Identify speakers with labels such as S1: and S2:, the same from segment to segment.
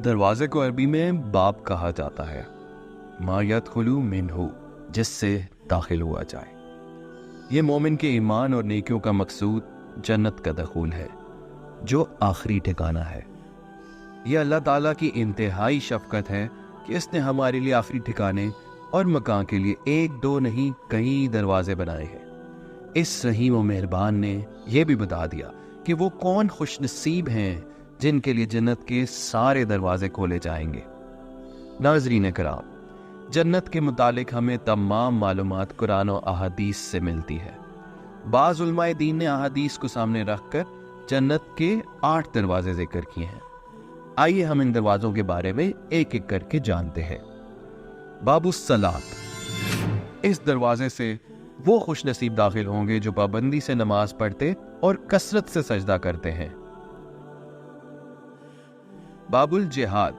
S1: دروازے کو عربی میں باب کہا جاتا ہے، ما یدخلو منہو، جس سے داخل ہوا جائے۔ یہ مومن کے ایمان اور نیکیوں کا مقصود جنت کا دخول ہے، جو آخری ٹھکانہ ہے۔ یہ اللہ تعالیٰ کی انتہائی شفقت ہے کہ اس نے ہمارے لیے آخری ٹھکانے اور مکان کے لیے ایک دو نہیں کئی دروازے بنائے ہیں۔ اس رحیم و مہربان نے یہ بھی بتا دیا کہ وہ کون خوش نصیب ہیں جن کے لیے جنت کے سارے دروازے کھولے جائیں گے۔ ناظرین کرام، جنت کے متعلق ہمیں تمام معلومات قرآن و احادیث سے ملتی ہے۔ بعض علماء دین نے احادیث کو سامنے رکھ کر جنت کے 8 دروازے ذکر کیے ہیں۔ آئیے ہم ان دروازوں کے بارے میں ایک ایک کر کے جانتے ہیں۔ باب الصلاۃ، اس دروازے سے وہ خوش نصیب داخل ہوں گے جو پابندی سے نماز پڑھتے اور کثرت سے سجدہ کرتے ہیں۔ باب الجہاد،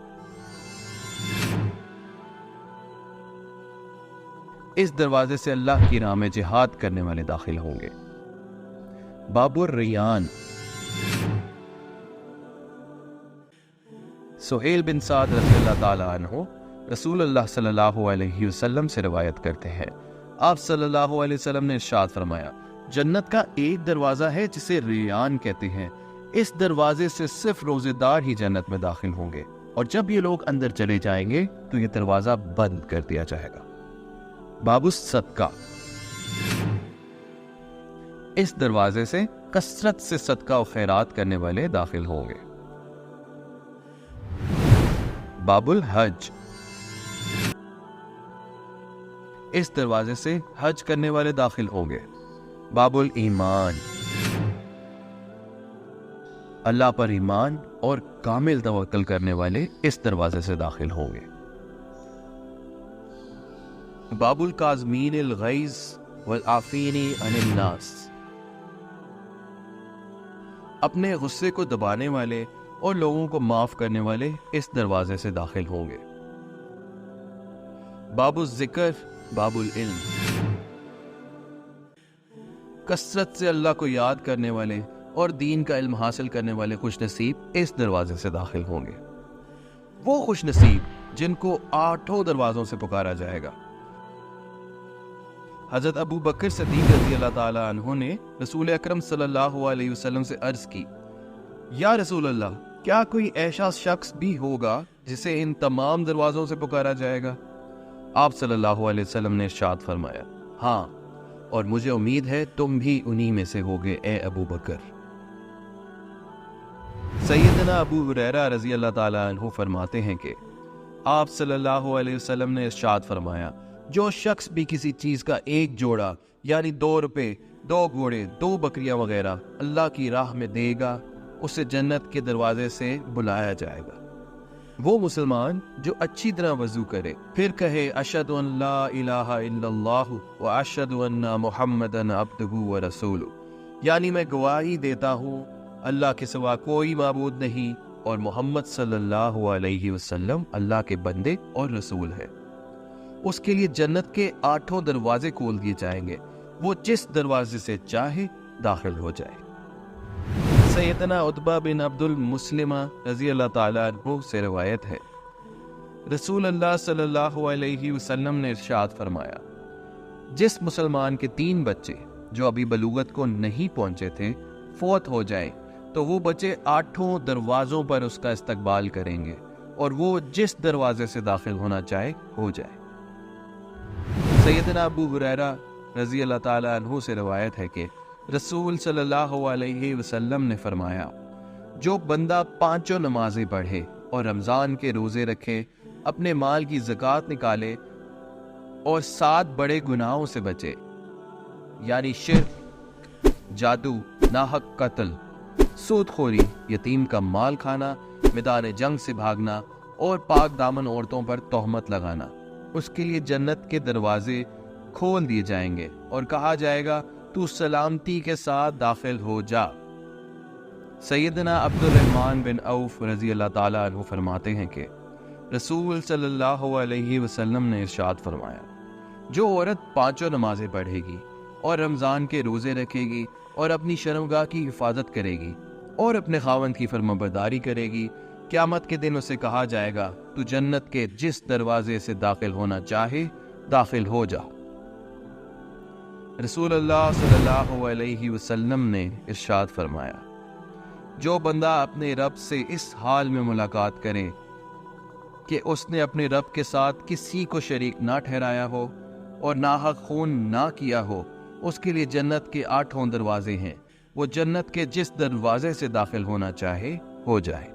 S1: اس دروازے سے اللہ کی راہ میں جہاد کرنے والے داخل ہوں گے۔ باب الریان، سہیل بن سعد رضی اللہ تعالی عنہ رسول اللہ صلی اللہ علیہ وسلم سے روایت کرتے ہیں، آپ صلی اللہ علیہ وسلم نے ارشاد فرمایا، جنت کا ایک دروازہ ہے جسے ریان کہتے ہیں، اس دروازے سے صرف روزے دار ہی جنت میں داخل ہوں گے، اور جب یہ لوگ اندر چلے جائیں گے تو یہ دروازہ بند کر دیا جائے گا۔ باب الصدقہ، اس دروازے سے کثرت سے صدقہ و خیرات کرنے والے داخل ہوں گے۔ باب الحج، اس دروازے سے حج کرنے والے داخل ہوں گے۔ باب الایمان، اللہ پر ایمان اور کامل توکل کرنے والے اس دروازے سے داخل ہوں گے۔ باب الکاظمین الغیظ والعافین عن الناس، اپنے غصے کو دبانے والے اور لوگوں کو معاف کرنے والے اس دروازے سے داخل ہوں گے۔ باب الذکر، باب العلم، کثرت سے اللہ کو یاد کرنے والے اور دین کا علم حاصل کرنے والے خوش نصیب اس دروازے سے داخل ہوں گے۔ وہ خوش نصیب جن کو 8 دروازوں سے پکارا جائے گا۔ حضرت ابو بکر صدیق رضی اللہ تعالی عنہ نے رسول اکرم صلی اللہ علیہ وسلم سے عرض کی، یا رسول اللہ، کیا کوئی ایسا شخص بھی ہوگا جسے ان تمام دروازوں سے پکارا جائے گا؟ آپ صلی اللہ علیہ وسلم نے ارشاد فرمایا، ہاں، اور مجھے امید ہے تم بھی انہی میں سے ہوگے اے ابو بکر۔ سیدنا ابو ہریرہ رضی اللہ تعالی عنہ فرماتے ہیں کہ آپ صلی اللہ علیہ وسلم نے ارشاد فرمایا، جو شخص بھی کسی چیز کا ایک جوڑا یعنی 2 روپے، 2 گھوڑے، 2 بکریاں وغیرہ اللہ کی راہ میں دے گا، اسے جنت کے دروازے سے بلایا جائے گا۔ وہ مسلمان جو اچھی طرح وضو کرے، پھر کہے اشہد ان لا الہ الا اللہ و اشہد ان محمدن عبدہ و رسولہ، یعنی میں گواہی دیتا ہوں اللہ کے سوا کوئی معبود نہیں اور محمد صلی اللہ علیہ وسلم اللہ کے بندے اور رسول ہے، اس کے لیے جنت کے 8 دروازے کھول دیے جائیں گے، وہ جس دروازے سے چاہے داخل ہو جائے۔ سیدنا عتبہ بن عبد المسلمہ رضی اللہ تعالیٰ عنہ سے روایت ہے، رسول اللہ صلی اللہ علیہ وسلم نے ارشاد فرمایا، جس مسلمان کے 3 بچے جو ابھی بلوغت کو نہیں پہنچے تھے فوت ہو جائیں تو وہ بچے 8 دروازوں پر اس کا استقبال کریں گے اور وہ جس دروازے سے داخل ہونا چاہے ہو جائے۔ سیدنا ابو ہریرہ رضی اللہ تعالیٰ عنہ سے روایت ہے کہ رسول صلی اللہ علیہ وسلم نے فرمایا، جو بندہ 5 نمازیں پڑھے اور رمضان کے روزے رکھے، اپنے مال کی زکوٰۃ نکالے اور 7 بڑے گناہوں سے بچے، یعنی شرک، جادو، ناحق قتل، سود خوری، یتیم کا مال کھانا، میدان جنگ سے بھاگنا اور پاک دامن عورتوں پر تہمت لگانا، اس کے لیے جنت کے دروازے کھول دیے جائیں گے اور کہا جائے گا تو سلامتی کے ساتھ داخل ہو جا۔ سیدنا عبد الرحمن بن عوف رضی اللہ تعالیٰ عنہ فرماتے ہیں کہ رسول صلی اللہ علیہ وسلم نے ارشاد فرمایا، جو عورت 5 نمازیں پڑھے گی اور رمضان کے روزے رکھے گی اور اپنی شرمگاہ کی حفاظت کرے گی اور اپنے خاوند کی فرمانبرداری کرے گی قیامت کے دن اسے کہا جائے گا تو جنت کے جس دروازے سے داخل ہونا چاہے داخل ہو جا۔ رسول اللہ صلی اللہ علیہ وسلم نے ارشاد فرمایا، جو بندہ اپنے رب سے اس حال میں ملاقات کرے کہ اس نے اپنے رب کے ساتھ کسی کو شریک نہ ٹھہرایا ہو اور ناحق خون نہ کیا ہو، اس کے لیے جنت کے 8 دروازے ہیں، وہ جنت کے جس دروازے سے داخل ہونا چاہے ہو جائے۔